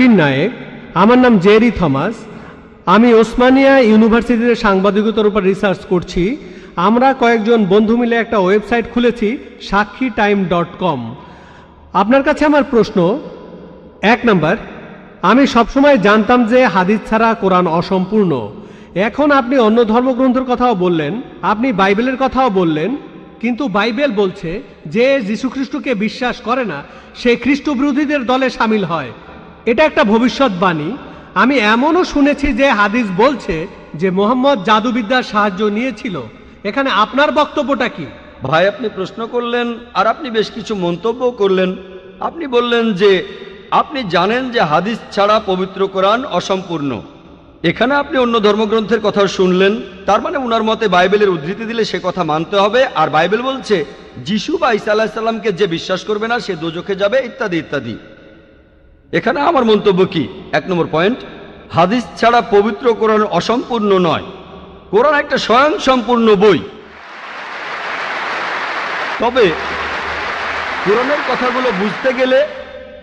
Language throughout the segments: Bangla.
নায়েক, আমার নাম জেরি থমাস। আমি ওসমানিয়া ইউনিভার্সিটিতে সাংবাদিকতার উপর রিসার্চ করছি। আমরা কয়েকজন বন্ধু মিলে একটা ওয়েবসাইট খুলেছি, সাক্ষীটাইম.com। আপনার কাছে আমার প্রশ্ন, 1 নাম্বার, আমি সবসময় জানতাম যে হাদিস ছাড়া কোরআন অসম্পূর্ণ। এখন আপনি অন্য ধর্মগ্রন্থের কথাও বললেন, আপনি বাইবেলের কথাও বললেন, কিন্তু বাইবেল বলছে যে যীশুখ্রিস্টকে বিশ্বাস করে না সে খ্রিস্ট বিরোধীদের দলে সামিল হয়। এটা একটা ভবিষ্যৎবাণী। আমি এমনও শুনেছি যে হাদিস বলছে যে মুহাম্মদ জাদুবিদ্যার সাহায্য নিয়েছিল। এখানে আপনার বক্তব্যটা কি? ভাই, আপনি প্রশ্ন করলেন আর আপনি বেশ কিছু মন্তব্য করলেন। আপনি বললেন যে আপনি জানেন যে হাদিস ছাড়া পবিত্র কোরআন অসম্পূর্ণ। এখানে আপনি অন্য ধর্মগ্রন্থের কথা শুনলেন, তার মানে উনার মতে বাইবেলের উদ্ধৃতি দিলে সে কথা মানতে হবে। আর বাইবেল বলছে যিশু বা ঈসা আলাইহিস সালামকে যে বিশ্বাস করবে না সে দোজখে যাবে, ইত্যাদি ইত্যাদি। এখানে আমার মন্তব্য কি? 1 নম্বর পয়েন্ট, হাদিস ছাড়া পবিত্র কোরআন অসম্পূর্ণ নয়। কোরআন একটা স্বয়ং সম্পূর্ণ বই। তবে কোরআনের কথাগুলো বুঝতে গেলে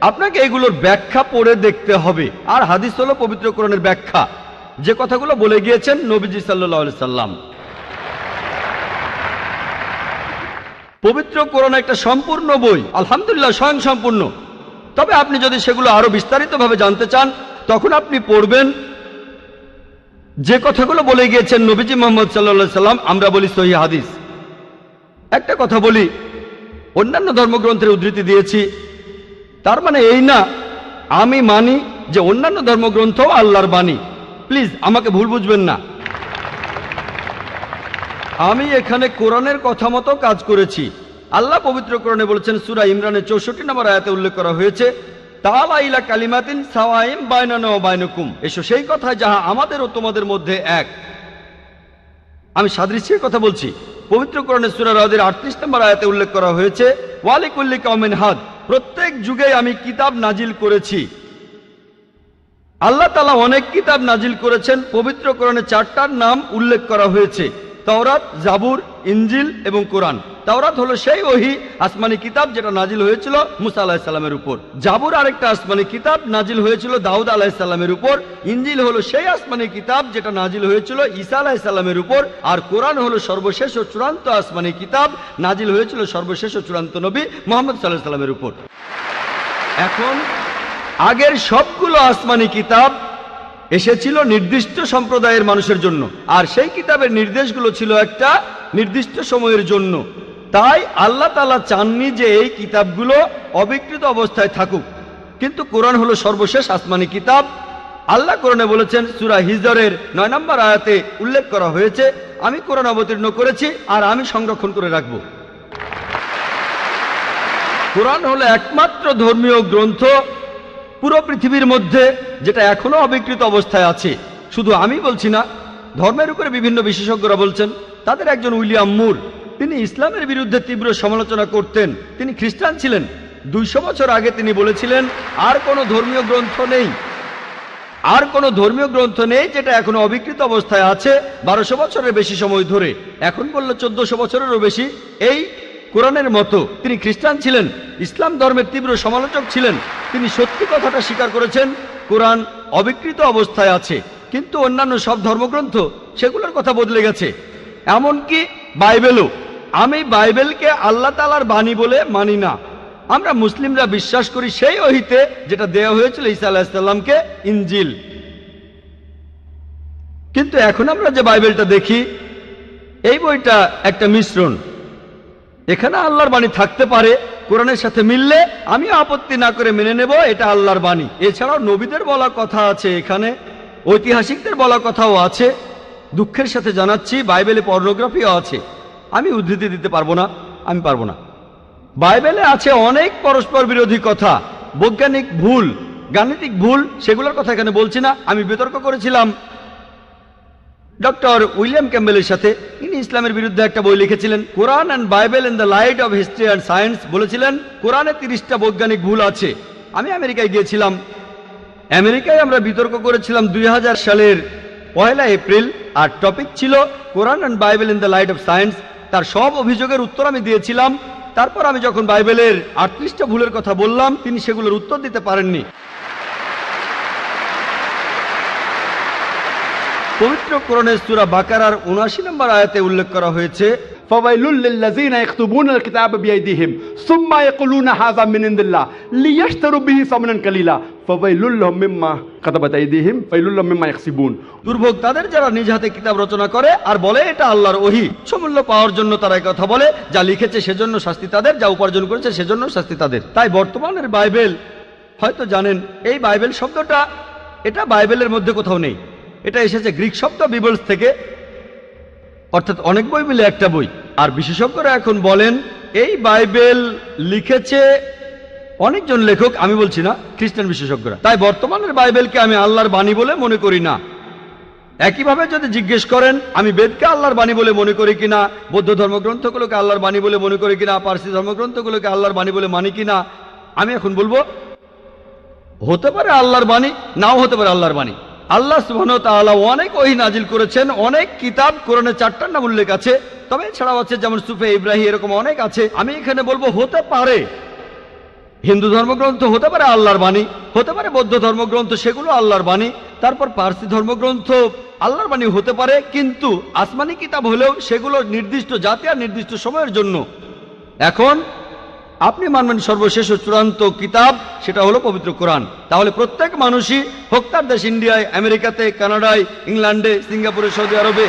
আপনাকে এগুলোর ব্যাখ্যা পড়ে দেখতে হবে। আর হাদিস হলো পবিত্র কোরআনের ব্যাখ্যা, যে কথাগুলো বলে গিয়েছেন নবীজি সাল্লাল্লাহু আলাইহি সাল্লাম। পবিত্র কোরআন একটা সম্পূর্ণ বই, আলহামদুলিল্লাহ স্বয়ং সম্পূর্ণ। তবে আপনি যদি সেগুলো আরো বিস্তারিতভাবে জানতে চান, তখন আপনি পড়বেন যে কথাগুলো বলে গিয়েছেন নবীজি মুহাম্মদ সাল্লাল্লাহু আলাইহি সাল্লাম। আমরা বলি সহিহ হাদিস। একটা কথা বলি, অন্যান্য ধর্মগ্রন্থের উদ্ধৃতি দিয়েছি, তার মানে এই না আমি মানি যে অন্যান্য ধর্মগ্রন্থ আল্লাহর বাণী। প্লিজ আমাকে ভুল বুঝবেন না। আমি এখানে কোরআনের কথা মতো কাজ করেছি। আল্লাহ পবিত্র কোরআনে বলেছেন, সূরা ইমরানের 64 নম্বর আয়াতে উল্লেখ করা হয়েছে, তাআলা ইলা কালিমাতিন সাওয়াইম বাইনানা ওয়া বাইনাকুম, এসো সেই কথায় যাহা আমাদের ও তোমাদের মধ্যে এক। আমি সাদৃশ্যের কথা বলছি। পবিত্র কোরআনের সূরা রাদের 38 নম্বর আয়াতে উল্লেখ করা হয়েছে, ওয়ালিকুল্লি কওমিন হাদ, প্রত্যেক যুগে আমি কিতাব নাজিল করেছি। আল্লাহ তাআলা অনেক কিতাব নাজিল করেছেন। পবিত্র কোরআনে 4টার নাম উল্লেখ করা হয়েছে, তাওরাত, জাবুর, ইনজিল এবং কোরআন। তাওরাত হলো সেই ওহী আসমানি কিতাব যেটা নাজিল হয়েছিল মুসা আলাইহিস সালামের উপর। জাবুর আরেকটা আসমানি কিতাব নাজিল হয়েছিল দাউদ আলাইহিস সালামের উপর। ইনজিল হলো সেই আসমানি কিতাব যেটা নাজিল হয়েছিল ঈসা আলাইহিস সালামের উপর। আর কোরআন হলো সর্বশেষ ও চূড়ান্ত আসমানি কিতাব, নাজিল হয়েছিল সর্বশেষ ও চূড়ান্ত নবী মুহাম্মদ সাল্লাল্লাহু আলাইহি সাল্লামের উপর। এখন আগের সবগুলো আসমানি কিতাব এসেছিল নির্দিষ্ট সম্প্রদায়ের মানুষের জন্য, আর সেই কিতাবের নির্দেশগুলো ছিল একটা নির্দিষ্ট সময়ের জন্য। তাই আল্লাহ তাআলা চাননি যে এই কিতাবগুলো অবিকৃত অবস্থায় থাকুক। কিন্তু কোরআন হলো সর্বশেষ আসমানি কিতাব। আল্লাহ কোরআনে বলেছেন, সূরা হিজরের 9 নম্বর আয়াতে উল্লেখ করা হয়েছে, আমি কোরআন অবতীর্ণ করেছি আর আমি সংরক্ষণ করে রাখব। কোরআন হলো একমাত্র ধর্মীয় গ্রন্থ পুরো পৃথিবীর মধ্যে যেটা এখনো অবিকৃত অবস্থায় আছে। শুধু আমি বলছি না, ধর্মের উপরে বিভিন্ন বিশেষজ্ঞরা বলছেন। তাদের একজন উইলিয়াম মুর, তিনি ইসলামের বিরুদ্ধে তীব্র সমালোচনা করতেন। তিনি খ্রিস্টান ছিলেন। 200 বছর আগে তিনি বলেছিলেন, আর কোনো ধর্মীয় গ্রন্থ নেই, আর কোনো ধর্মীয় গ্রন্থ নেই যেটা এখনো অবিকৃত অবস্থায় আছে 1200 বছরের বেশি সময় ধরে। এখন বলল 1400 বছরেরও বেশি। এই কোরআনের মতো তিনি খ্রিস্টান ছিলেন, ইসলাম ধর্মের তীব্র সমালোচক ছিলেন। তিনি সত্যি কথাটা স্বীকার করেছেন, কোরআন অবিকৃত অবস্থায় আছে। কিন্তু অন্যান্য সব ধর্মগ্রন্থ সেগুলোর কথা বদলে গেছে, এমনকি বাইবেলও। আমি বাইবেলকে আল্লাহ তাআলার বাণী বলে মানি না। আমরা মুসলিমরা বিশ্বাস করি সেই ওহীতে যেটা দেওয়া হয়েছিল ঈসা আলাইহিস সালামকে, ইনজিল। কিন্তু এখন আমরা যে বাইবেলটা দেখি, এই বইটা একটা মিশ্রণ। এখানে আল্লাহর বাণী থাকতে পারে, কোরআনের সাথে মিললে আমিও আপত্তি না করে মেনে নেব এটা আল্লাহর বাণী। এছাড়াও নবীদের বলা কথা আছে, এখানে ঐতিহাসিকদের বলা কথাও আছে। দুঃখের সাথে জানাচ্ছি, বাইবেলে পর্নোগ্রাফিও আছে। আমি উদ্ধৃতি দিতে পারবো না, আমি পারবো না। বাইবেলে আছে অনেক পরস্পর বিরোধী কথা, বৈজ্ঞানিক ভুল, গাণিতিক ভুল, সেগুলোর কথা এখানে বলছি না। আমি বিতর্ক করেছিলাম ডক্টর উইলিয়াম ক্যাম্বেলের সাথে। তিনি ইসলামের বিরুদ্ধে একটা বই লিখেছিলেন, Quran and Bible in the light of history and science. বলেছিলেন কোরআনে 30টা বৈজ্ঞানিক ভুল আছে। আমি আমেরিকায় গিয়েছিলাম। আমেরিকায় আমরা বিতর্ক করেছিলাম 2000 সালের 1 এপ্রিল, আর টপিক ছিল Quran and Bible in the light of science. তার সব অভিযোগের উত্তর আমি দিয়েছিলাম। তারপর আমি যখন বাইবেলের 38টা ভুলের কথা বললাম, তিনি সেগুলোর উত্তর দিতে পারেননি। পবিত্র কোরআনের সূরা বাকারার ৭৯ নম্বর আয়াতে উল্লেখ করা হয়েছে, فويل للذين يكتبون الكتاب بأيديهم ثم يقولون هذا من عند الله ليشتروا به ثمنا قليلا فويل لهم مما كتبت أيديهم ويل لهم مما يكسبون। দুর্ভোগ তাদের যারা নিজ হাতে কিতাব রচনা করে আর বলে এটা আল্লাহর ওহী। সমূল্য পাওয়ার জন্য তারা এই কথা বলে, যা লিখেছে সেজন্য শাস্তি তাদের, যা উপার্জন করেছে সেজন্য শাস্তি তাদের। তাই বর্তমানের বাইবেল, হয়তো জানেন এই বাইবেল শব্দটা এটা বাইবেলের মধ্যে কোথাও নেই। এটা এসেছে গ্রিক শব্দ বিবলস থেকে, অর্থাৎ অনেক বই মিলে একটা বই। আর বিশেষজ্ঞরা এখন বলেন এই বাইবেল লিখেছে অনেকজন লেখক, আমি বলছি না, খ্রিস্টান বিশেষজ্ঞরা। তাই বর্তমানের বাইবেলকে আমি আল্লাহর বাণী বলে মনে করি না। একইভাবে যদি জিজ্ঞেস করেন আমি বেদকে আল্লাহর বাণী বলে মনে করি কিনা, বৌদ্ধ ধর্মগ্রন্থগুলোকে আল্লাহর বাণী বলে মনে করি কিনা, পার্সি ধর্মগ্রন্থগুলোকে আল্লাহর বাণী বলে মানি কিনা, আমি এখন বলবো হতে পারে আল্লাহর বাণী, নাও হতে পারে আল্লাহর বাণী। আল্লাহ সুবহানাহু ওয়া তাআলা অনেক ওহী নাজিল করেছেন, অনেক কিতাব, কোরআনে 4টার নাম উল্লেখ আছে, তবে এছাড়াও আছে যেমন সুফে ইব্রাহিম, এরকম অনেক আছে। আমি এখানে বলবো হতে পারে হিন্দু ধর্মগ্রন্থ হতে পারে আল্লাহর বাণী, হতে পারে বৌদ্ধ ধর্মগ্রন্থ সেগুলো আল্লাহর বাণী, তারপর পার্সি ধর্মগ্রন্থ আল্লাহর বাণী হতে পারে, কিন্তু আসমানি কিতাব হলেও সেগুলো নির্দিষ্ট জাতি আর নির্দিষ্ট সময়ের জন্য। এখন আপনি মানবেন সর্বশেষ ও চূড়ান্ত কিতাব, সেটা হলো পবিত্র কোরআন। তাহলে প্রত্যেক মানুষই, হোক তার দেশ ইন্ডিয়ায়, আমেরিকাতে, কানাডায়, ইংল্যান্ডে, সিঙ্গাপুরে, সৌদি আরবে,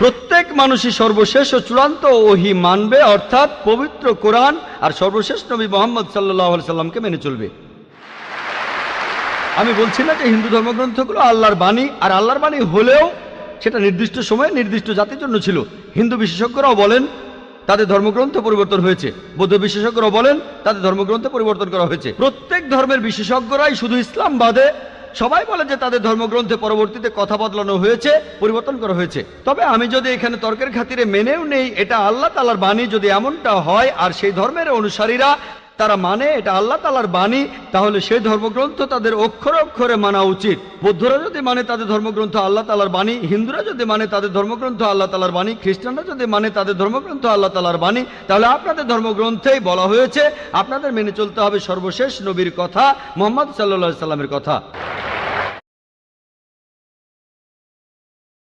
প্রত্যেক মানুষই সর্বশেষ ও চূড়ান্ত ওহী মানবে, অর্থাৎ পবিত্র কোরআন আর সর্বশেষ নবী মুহাম্মদ সাল্লাল্লাহু আলাইহি সাল্লামকে মেনে চলবে। আমি বলছি না যে হিন্দু ধর্মগ্রন্থগুলো আল্লাহর বাণী, আর আল্লাহর বাণী হলেও সেটা নির্দিষ্ট সময়ে নির্দিষ্ট জাতির জন্য ছিল। হিন্দু বিশেষজ্ঞরাও বলেন তাদের ধর্মগ্রন্থ পরিবর্তন হয়েছে, বৌদ্ধ বিশেষজ্ঞরাও বলেন তাদের ধর্মগ্রন্থ পরিবর্তন করা হয়েছে। প্রত্যেক ধর্মের বিশেষজ্ঞরাই, শুধু ইসলাম বাদে সবাই বলে যে তাদের ধর্মগ্রন্থে পরবর্তীতে কথা বদলানো হয়েছে, পরিবর্তন করা হয়েছে। তবে আমি যদি এখানে তর্কের খাতিরে মেনেও নেই এটা আল্লাহ তাআলার বাণী, যদি এমনটা হয় আর সেই ধর্মের অনুসারীরা তারা মানে এটা আল্লাহ তাআলার বাণী, তাহলে সেই ধর্মগ্রন্থ তাদের অক্ষরে অক্ষরে মানা উচিত। বৌদ্ধরা যদি মানে তাদের ধর্মগ্রন্থ আল্লাহ তাআলার বাণী, হিন্দুরা যদি মানে তাদের ধর্মগ্রন্থ আল্লাহ তাআলার বাণী, খ্রিস্টানরা যদি মানে তাদের ধর্মগ্রন্থ আল্লাহ তাআলার বাণী, তাহলে আপনাদের ধর্মগ্রন্থেই বলা হয়েছে আপনাদের মেনে চলতে হবে সর্বশেষ নবীর কথা, মুহাম্মদ সাল্লাল্লাহু আলাইহি সাল্লামের কথা।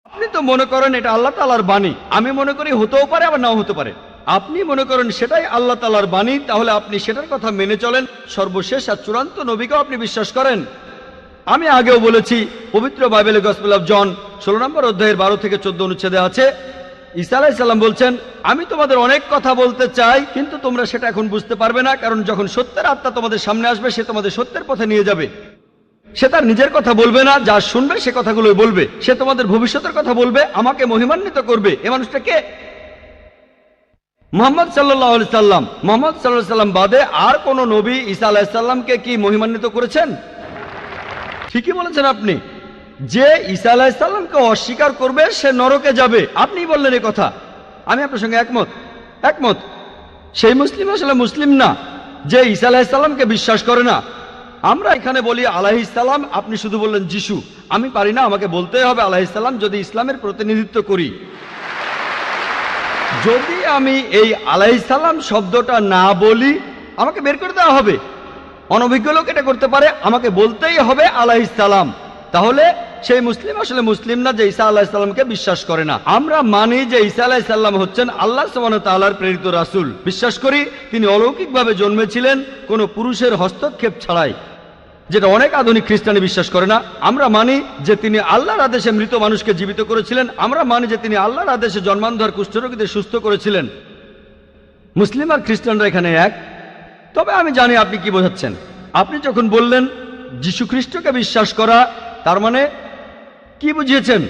আপনি তো মনে করেন এটা আল্লাহ তাআলার বাণী, আমি মনে করি হতেও পারে আবার নাও হতে পারে। আপনি মনে করেন সেটাই আল্লাহ তাআলার বাণী, তাহলে আপনি সেটার কথা মেনে চলেন। সর্বশেষ আর চূড়ান্ত নবীকেও আপনি বিশ্বাস করেন। আমি আগেও বলেছি পবিত্র বাইবেলে গসপেল অফ জন 16 নম্বর অধ্যায়ের 12 থেকে 14 অনুচ্ছেদে আছে, ঈসা আলাইহিস সালাম বলছেন আমি তোমাদের অনেক কথা বলতে চাই, কিন্তু তোমরা সেটা এখন বুঝতে পারবে না, কারণ যখন সত্যের আত্মা তোমাদের সামনে আসবে সে তোমাদের সত্যের পথে নিয়ে যাবে। সে তার নিজের কথা বলবে না, যা শুনবে সে কথাগুলোই বলবে। সে তোমাদের ভবিষ্যতের কথা বলবে, আমাকে মহিমান্বিত করবে। এ মানুষটা কে? মুহাম্মদ সাল্লাল্লাহু আলাইহি সাল্লাম। মুহাম্মদ সাল্লাল্লাহু আলাইহি সাল্লাম বাদে আর কোন নবী ঈসা আলাইহিস সালামকে কি মহিমান্বিত করেছেন? ঠিকই বলেছেন আপনি, যে ঈসা আলাইহিস সালামকে অস্বীকার করবে সে নরকে যাবে। আপনি বললেন এই কথা, আমি আপনার সঙ্গে একমত। সেই মুসলিম আসলে মুসলিম না যে ঈসা আলাইহিস সালামকে বিশ্বাস করে না। আমরা এখানে বলি আলাইহিস সালাম, আপনি শুধু বললেন যিশু। আমি পারি না, আমাকে বলতেই হবে আলাইহিস সালাম যদি ইসলামের প্রতিনিধিত্ব করি। যদি আমি এই আলাইহিস সালাম শব্দটা না বলি আমাকে বের করে দেওয়া হবে। অনভিজ্ঞ লোক এটা করতে পারে, আমাকে বলতেই হবে আলাইহিস সালাম। তাহলে সেই মুসলিম আসলে মুসলিম না যে ঈসা আলাইহিস সালামকে বিশ্বাস করে না। আমরা মানি যে ঈসা আলাইহিস সালাম হচ্ছেন আল্লাহ সুবহানাহু ওয়া তাআলার প্রেরিত রাসূল। বিশ্বাস করি তিনি অলৌকিকভাবে জন্মেছিলেন কোনো পুরুষের হস্তক্ষেপ ছাড়াই, যেটা অনেক আধুনিক খ্রিস্টানি বিশ্বাস করে না। আমরা মানি যে তিনি আল্লাহর আদেশে মৃত মানুষকে জীবিত করেছিলেন। আমরা মানি যে তিনি আল্লাহর আদেশে জন্মান্ধ কুষ্ঠরোগীদের সুস্থ করেছিলেন। মুসলিম আর খ্রিস্টানরা এখানে এক। তবে আমি জানি আপনি কি বোঝাচ্ছেন। আপনি যখন বললেন যীশু খ্রিস্টকে বিশ্বাস করা, তার মানে কি বুঝিয়েছেন?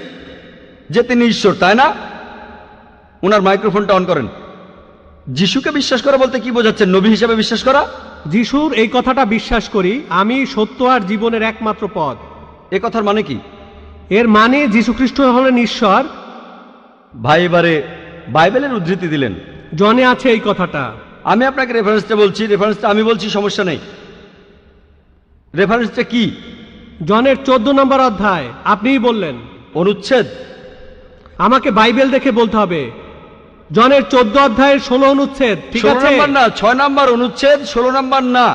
যে তিনি ঈশ্বর, তাই না? ওনার মাইক্রোফোনটা অন করেন। যিশুকে বিশ্বাস করা বলতে কি বোঝাচ্ছেন? নবী হিসেবে বিশ্বাস করা? যিশুর এই কথাটা বিশ্বাস করি, আমি সত্য আর জীবনের একমাত্র পথ। এ কথার মানে কি? এর মানে যীশু খ্রিস্ট হলেন ঈশ্বর। ভাই এবারে বাইবেলের উদ্ধৃতি দিলেন, জনে আছে এই কথাটা। আমি আপনাকে রেফারেন্সটা বলছি, রেফারেন্সটা আমি বলছি, সমস্যা নেই। রেফারেন্সটা কি? জনের 14 নম্বর অধ্যায়। আপনিই বললেন। অনুচ্ছেদ? আমাকে বাইবেল দেখে বলতে হবে। জনের 14 অধ্যায়ের 16 অনুচ্ছেদ। ঠিক 16 আছে? নম্বর না, 6 নম্বর অনুচ্ছেদ, 16 নম্বর না।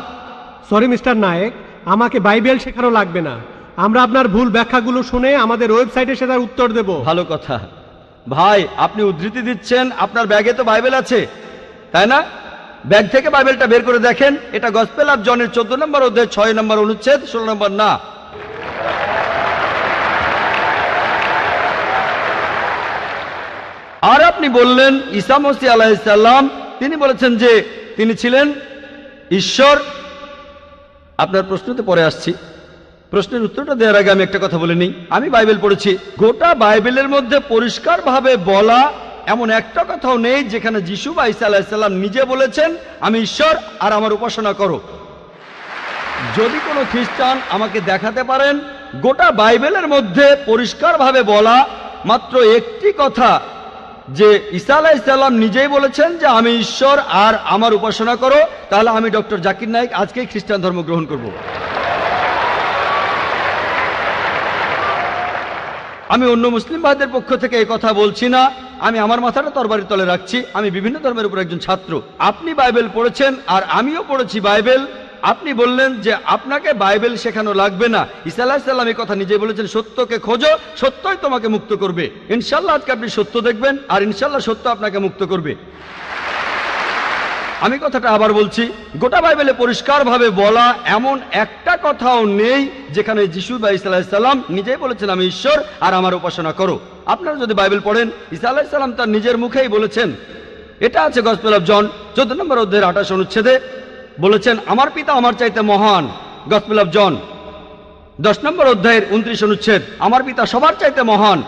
সরি মিস্টার নায়েক, আমাকে বাইবেল শেখানো লাগবে না। আমরা আপনার ভুল ব্যাখ্যাগুলো শুনে আমাদের ওয়েবসাইটে সেটার উত্তর দেব। ভালো কথা ভাই, আপনি উদ্ধৃতি দিচ্ছেন, আপনার ব্যাগে তো বাইবেল আছে তাই না? ব্যাগ থেকে বাইবেলটা বের করে দেখেন, এটা গসপেল অফ জনের 14 নম্বর অধ্যায় 6 নম্বর অনুচ্ছেদ 16 নম্বর না। আর আপনি বললেন ঈসা মসীহ আলাইহিস সালাম তিনি বলেছেন যে তিনি ছিলেন ঈশ্বর। আপনার প্রশ্নতে পরে আসছি, প্রশ্নের উত্তরটা দেওয়ার আগে আমি একটা কথা বলে নিই। আমি বাইবেল পড়েছি, গোটা বাইবেলের মধ্যে পরিষ্কারভাবে বলা এমন একটা কথাও নেই যেখানে যিশু বা ঈসা আলাইহিস সালাম নিজে বলেছেন আমি ঈশ্বর আর আমার উপাসনা করো। যদি কোনো খ্রিস্টান আমাকে দেখাতে পারেন গোটা বাইবেলের মধ্যে পরিষ্কারভাবে বলা মাত্র একটি কথা যে ঈসা আলাইহিস সালাম নিজেই বলেছেন যে আমি ঈশ্বর আর আমার উপাসনা করো, তাহলে আমি ডক্টর জাকির নায়েক আজকেই খ্রিস্টান ধর্ম গ্রহণ করব। আমি অন্য মুসলিম ভাইদের পক্ষ থেকে এই কথা বলছি না, আমি আমার মাথাটা তরবারির তলে রাখছি। আমি বিভিন্ন ধর্মের উপর একজন ছাত্র। আপনি বাইবেল পড়েছেন আর আমিও পড়েছি বাইবেল। আপনি বললেন যে আপনাকে বাইবেল শেখানো লাগবে না। ঈসা আলাইহিস সালাম এই কথা নিজে বলেছেন, সত্যকে খোঁজো, সত্যই তোমাকে মুক্ত করবে। ইনশাল্লাহ আজকে আপনি সত্য দেখবেন আর ইনশাল্লাহ সত্য আপনাকে মুক্ত করবে। আমি কথাটা আবার বলছি, গোটা বাইবেলে পরিষ্কারভাবে বলা এমন একটা কথাও নেই যেখানে যিশু বা ঈসা আলাইহিস সালাম নিজেই বলেছেন আমি ঈশ্বর আর আমার উপাসনা করো। আপনারা যদি বাইবেল পড়েন, ঈসা আলাইহিস সালাম তার নিজের মুখেই বলেছেন, এটা আছে গসপেল অফ জন 14 নম্বর অধ্যায়ের 28 অনুচ্ছেদে বলেছেন আমার পিতা আমার চাইতে মহান। গসপেল অফ জন 10 নম্বর অধ্যায়ের 29 অনুচ্ছেদ আমার পিতা সবার চাইতে মহান।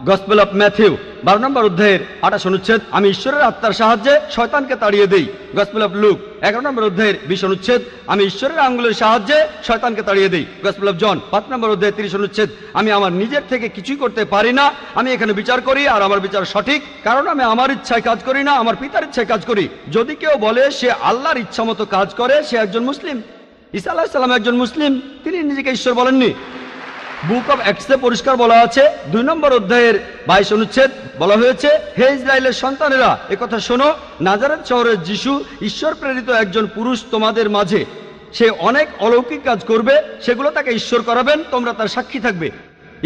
গসপেল অফ ম্যাথিউ 12 নম্বর অধ্যায়ের 28 অনুচ্ছেদ আমি ঈশ্বরের আত্মার সাহায্যে শয়তানকে তাড়িয়ে দেই। গসপেল অফ লুক 11 নম্বর অধ্যায়ের 20 অনুচ্ছেদ আমি ঈশ্বরের আঙ্গুলের সাহায্যে শয়তানকে তাড়িয়ে দেই। গসপেল অফ জন 5 নম্বর অধ্যায়ের 30 অনুচ্ছেদ আমি আমার নিজের থেকে কিছুই করতে পারি না, আমি এখানে বিচার করি আর আমার বিচার সঠিক, কারণ আমি আমার ইচ্ছায় কাজ করি না, আমার পিতার ইচ্ছায় কাজ করি। যদি কেউ বলে সে আল্লাহর ইচ্ছা মতো কাজ করে সে একজন মুসলিম। ঈসা আলাইহিস সালাম একজন মুসলিম, তিনি নিজেকে ঈশ্বর বলেননি। বুক অব অ্যাক্টসে পরিষ্কার বলা আছে 2 নম্বর অধ্যায়ের 22 অনুচ্ছেদ বলা হয়েছে হে ইসরায়েলের সন্তানেরা একথা শোনো, নাজারেত শহরের যিশু ঈশ্বর প্রেরিত একজন পুরুষ তোমাদের মাঝে, সে অনেক অলৌকিক কাজ করবে, সেগুলো তাকে ঈশ্বর করাবেন, তোমরা তার সাক্ষী থাকবে।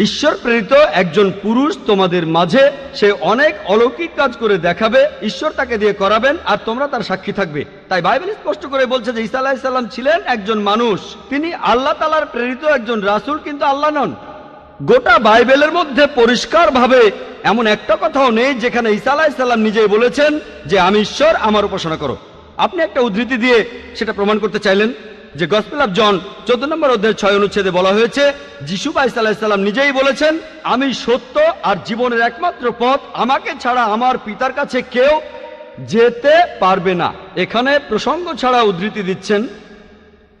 ঈশ্বর প্রেরিত একজন পুরুষ তোমাদের মাঝে, সে অনেক অলৌকিক কাজ করে দেখাবে, ঈশ্বর তাকে দিয়ে করাবেন আর তোমরা তার সাক্ষী থাকবে। তাই বাইবেল স্পষ্ট করে বলছে যে ঈসা আলাইহিস সালাম ছিলেন একজন মানুষ, তিনি আল্লাহ তাআলার প্রেরিত একজন রাসূল, কিন্তু আল্লাহ নন। গোটা বাইবেলের মধ্যে পরিষ্কারভাবে এমন একটা কথাও নেই যেখানে ঈসা আলাইহিস সালাম নিজেই বলেছেন যে আমি ঈশ্বর আমার উপাসনা করো। আপনি একটা উদ্ধৃতি দিয়ে সেটা প্রমাণ করতে চাইলেন যে গসপেল অফ জন 14 নম্বর অধ্যায়ের 6 অনুচ্ছেদে বলা হয়েছে যিশু বা ঈসা আলাইহিস সালাম নিজেই বলেছেন আমি সত্য আর জীবনের একমাত্র পথ, আমাকে ছাড়া আমার পিতার কাছে কেউ যেতে পারবে না। এখানে প্রসঙ্গ ছাড়া উদ্ধৃতি দিচ্ছেন।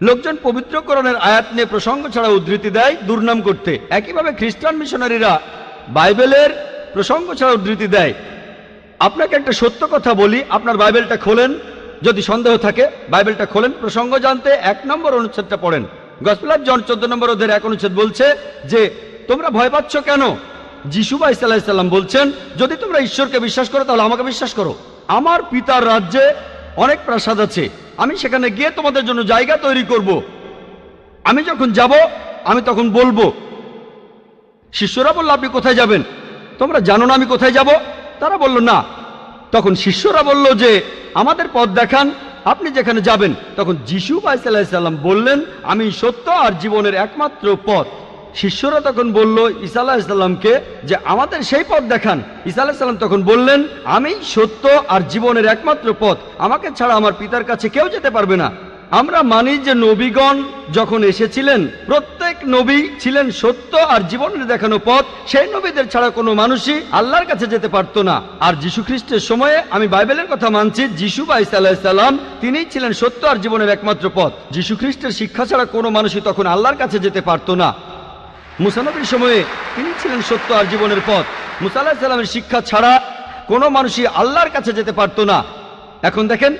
লোকজন পবিত্র কোরআনের আয়াত নিয়ে প্রসঙ্গ ছাড়া উদ্ধৃতি দেয় দুর্নাম করতে। একইভাবে খ্রিস্টান মিশনারিরা বাইবেলের প্রসঙ্গ ছাড়া উদ্ধৃতি দেয়। আপনাকে একটা সত্য কথা বলি, আপনার বাইবেলটা খোলেন, যদি সন্দেহ থাকে বাইবেলটা খোলেন, প্রসঙ্গ জানতে 1 নম্বর অনুচ্ছেদটা পড়েন। গসপেল অফ জন 14 নম্বর অধ্যায়ের 1 অনুচ্ছেদ বলছে যে তোমরা ভয় পাচ্ছ কেন? যিশু বা ঈসা আলাইহিস সালাম বলছেন যদি তোমরা ঈশ্বরকে বিশ্বাস করো তাহলে আমাকে বিশ্বাস করো। আমার পিতার রাজ্যে অনেক প্রাসাদ আছে, আমি সেখানে গিয়ে তোমাদের জন্য জায়গা তৈরি করব। আমি যখন যাব আমি তখন বলবো। শিষ্যরা বলল আপনি কোথায় যাবেন? তোমরা জানো না আমি কোথায় যাব? তারা বলল না। তখন শিষ্যরা বলল যে আমাদের পথ দেখান, আপনি যেখানে যাবেন। তখন যিশু বা ঈসা আলাইহিস সালাম বললেন আমি সত্য আর জীবনের একমাত্র পথ। শিষ্যরা তখন বলল ঈসা আলাইহিস সালামকে যে আমাদের সেই পথ দেখান। ঈসা আলাইহিস সালাম তখন বললেন আমি সত্য আর জীবনের একমাত্র পথ, আমাকে ছাড়া আমার পিতার কাছে কেউ যেতে পারবে না। আমরা মানি যে নবীগণ যখন এসেছিলেন প্রত্যেক নবী ছিলেন সত্য আর জীবনের দেখানো পথ, সেই নবীদের ছাড়া কোনো মানুষই আল্লাহর কাছে যেতে পারতো না। আর যীশু খ্রিস্টের সময়ে আমি বাইবেলের কথা মানছি, যিশু বা ঈসা আলাইহিস সালাম তিনিই ছিলেন সত্য আর জীবনের একমাত্র পথ। যীশু খ্রিস্টের শিক্ষা ছাড়া কোনো মানুষই তখন আল্লাহর কাছে যেতে পারতো না। মুসা নবীর সময়ে তিনি ছিলেন সত্য আর জীবনের পথ। মুসা আলাইহিস সালামের শিক্ষা ছাড়া কোনো মানুষই আল্লাহর কাছে যেতে পারতো না। এখন দেখেন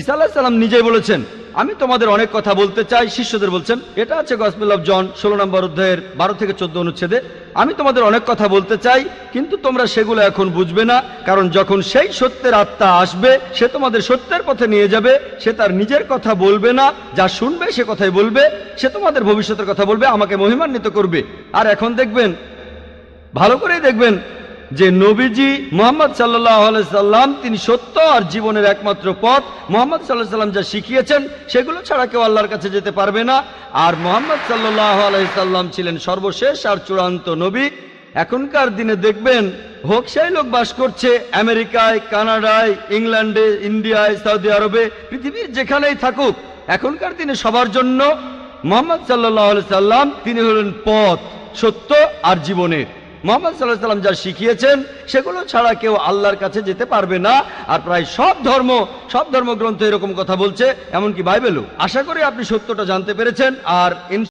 ঈসা আলাইহিস সালাম নিজেই বলেছেন আমি তোমাদের অনেক কথা বলতে চাই, শিষ্যদের বলছেন, এটা আছে গসপেল অফ জন 16 নম্বর অধ্যায়ের 12 থেকে 14 অনুচ্ছেদে। আমি তোমাদের অনেক কথা বলতে চাই, কিন্তু তোমরা সেগুলো এখন বুঝবে না, কারণ যখন সেই সত্যের আত্মা আসবে সে তোমাদের সত্যের পথে নিয়ে যাবে। সে তার নিজের কথা বলবে না, যা শুনবে সে কথাই বলবে। সে তোমাদের ভবিষ্যতের কথা বলবে, আমাকে মহিমান্বিত করবে। আর এখন দেখবেন, ভালো করেই দেখবেন যে নবীজি মুহাম্মদ সাল্লাল্লাহু আলাইহি সাল্লাম তিনি সত্য আর জীবনের একমাত্র পথ। মুহাম্মদ সাল্লাল্লাহু আলাইহি সাল্লাম যা শিখিয়েছেন সেগুলো ছাড়া কেউ আল্লাহর কাছে যেতে পারবে না। আর মুহাম্মদ সাল্লাল্লাহু আলাইহি সাল্লাম ছিলেন সর্বশেষ আর চূড়ান্ত নবী। এখনকার দিনে দেখবেন, হোক সেই লোক বাস করছে আমেরিকায়, কানাডায়, ইংল্যান্ডে, ইন্ডিয়ায়, সৌদি আরবে, পৃথিবীর যেখানেই থাকুক, এখনকার দিনে সবার জন্য মুহাম্মদ সাল্লাল্লাহু আলাইহি সাল্লাম তিনি হলেন পথ, সত্য আর জীবনের। মুহাম্মদ সাল্লাল্লাহু আলাইহি সাল্লাম যা শিখিয়েছেন সেগুলো ছাড়া কেউ আল্লাহর কাছে যেতে পারবে না। আর প্রায় সব ধর্মগ্রন্থ এরকম কথা বলছে, এমনকি বাইবেলও। আশা করি আপনি সত্যটা জানতে পেরেছেন। আর